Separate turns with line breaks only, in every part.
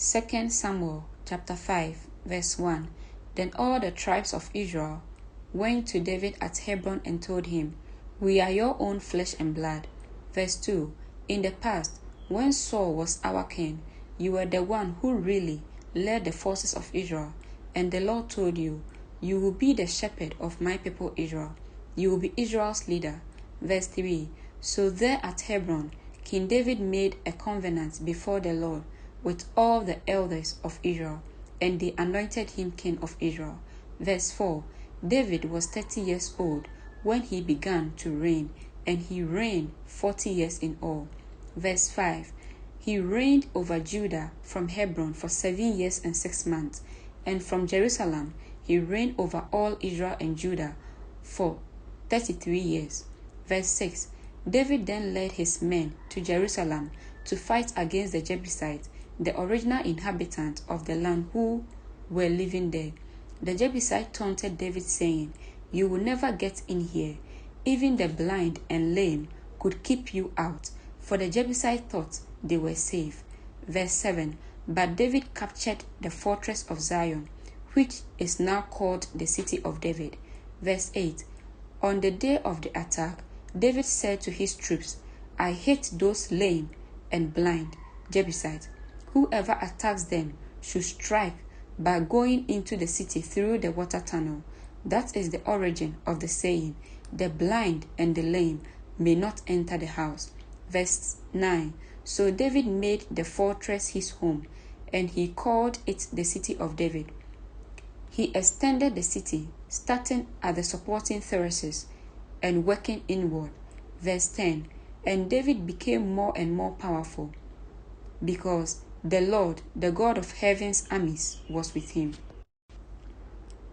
2 Samuel chapter 5 verse 1. Then all the tribes of Israel went to David at Hebron and told him, "We are your own flesh and blood." Verse 2. In the past, when Saul was our king, you were the one who really led the forces of Israel, and the Lord told you, "You will be the shepherd of my people Israel. You will be Israel's leader." Verse 3. So there at Hebron, King David made a covenant before the Lord with all the elders of Israel, and they anointed him king of Israel. Verse 4. David was 30 years old when he began to reign, and he reigned 40 years in all. Verse 5. He reigned over Judah from Hebron for 7 years and 6 months, and from Jerusalem he reigned over all Israel and Judah for 33 years. Verse 6. David then led his men to Jerusalem to fight against the Jebusites, the original inhabitants of the land who were living there. The Jebusites taunted David, saying, "You will never get in here. Even the blind and lame could keep you out," for the Jebusites thought they were safe. Verse 7. But David captured the fortress of Zion, which is now called the City of David. Verse 8. On the day of the attack, David said to his troops, "I hate those lame and blind Jebusites. Whoever attacks them should strike by going into the city through the water tunnel." That is the origin of the saying, "The blind and the lame may not enter the house." Verse 9. So David made the fortress his home, and he called it the City of David. He extended the city, starting at the supporting terraces and working inward. Verse 10. And David became more and more powerful, because the Lord, the God of heaven's armies, was with him.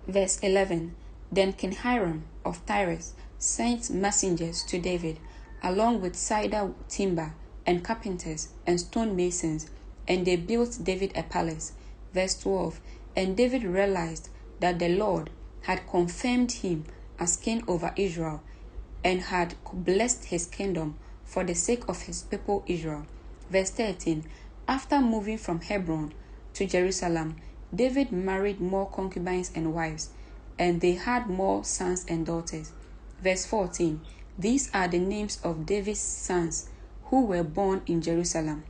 Verse 11. Then King Hiram of Tyre sent messengers to David, along with cedar timber and carpenters and stone masons, and they built David a palace. Verse 12. And David realized that the Lord had confirmed him as king over Israel, and had blessed his kingdom for the sake of his people Israel. Verse 13. After moving from Hebron to Jerusalem, David married more concubines and wives, and they had more sons and daughters. Verse 14. These are the names of David's sons who were born in Jerusalem: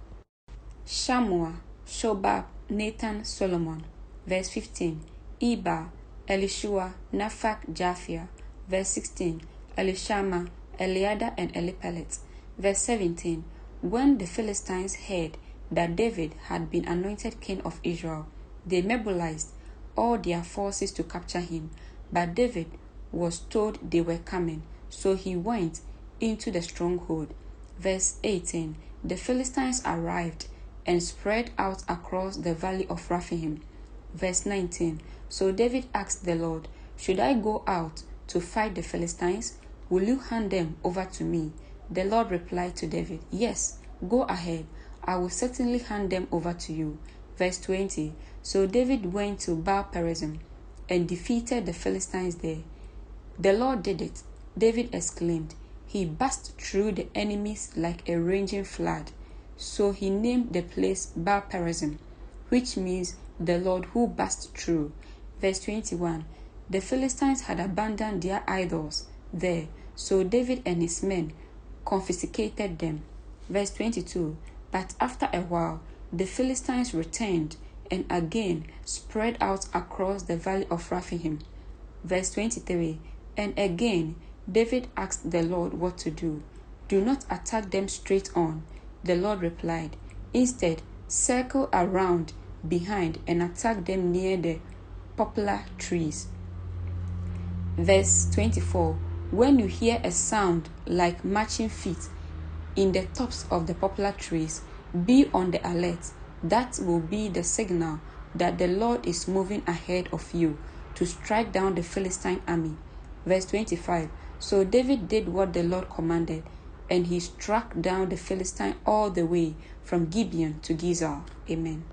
Shammua, Shobab, Nathan, Solomon. Verse 15. Eber, Elishua, Naphak, Japhia. Verse 16. Elishama, Eliada, and Eliphelet. Verse 17. When the Philistines heard that David had been anointed king of Israel, they mobilized all their forces to capture him. But David was told they were coming, so he went into the stronghold. Verse 18. The Philistines arrived and spread out across the valley of Rephaim. Verse 19. So David asked the Lord, "Should I go out to fight the Philistines? Will you hand them over to me?" The Lord replied to David, "Yes, go ahead. I will certainly hand them over to you." Verse 20. So David went to Baal-perazim and defeated the Philistines there. "The Lord did it," David exclaimed. "He burst through the enemies like a raging flood." So he named the place Baal-perazim, which means "the Lord who burst through." Verse 21. The Philistines had abandoned their idols there, so David and his men confiscated them. Verse 22. But after a while, the Philistines returned and again spread out across the valley of Rephaim. Verse 23. And again David asked the Lord what to do. "Do not attack them straight on," the Lord replied. "Instead, circle around behind and attack them near the poplar trees." Verse 24. When you hear a sound like marching feet in the tops of the poplar trees, be on the alert. That will be the signal that the Lord is moving ahead of you to strike down the Philistine army. Verse 25. So David did what the Lord commanded, and he struck down the Philistine all the way from Gibeon to Gezer. Amen.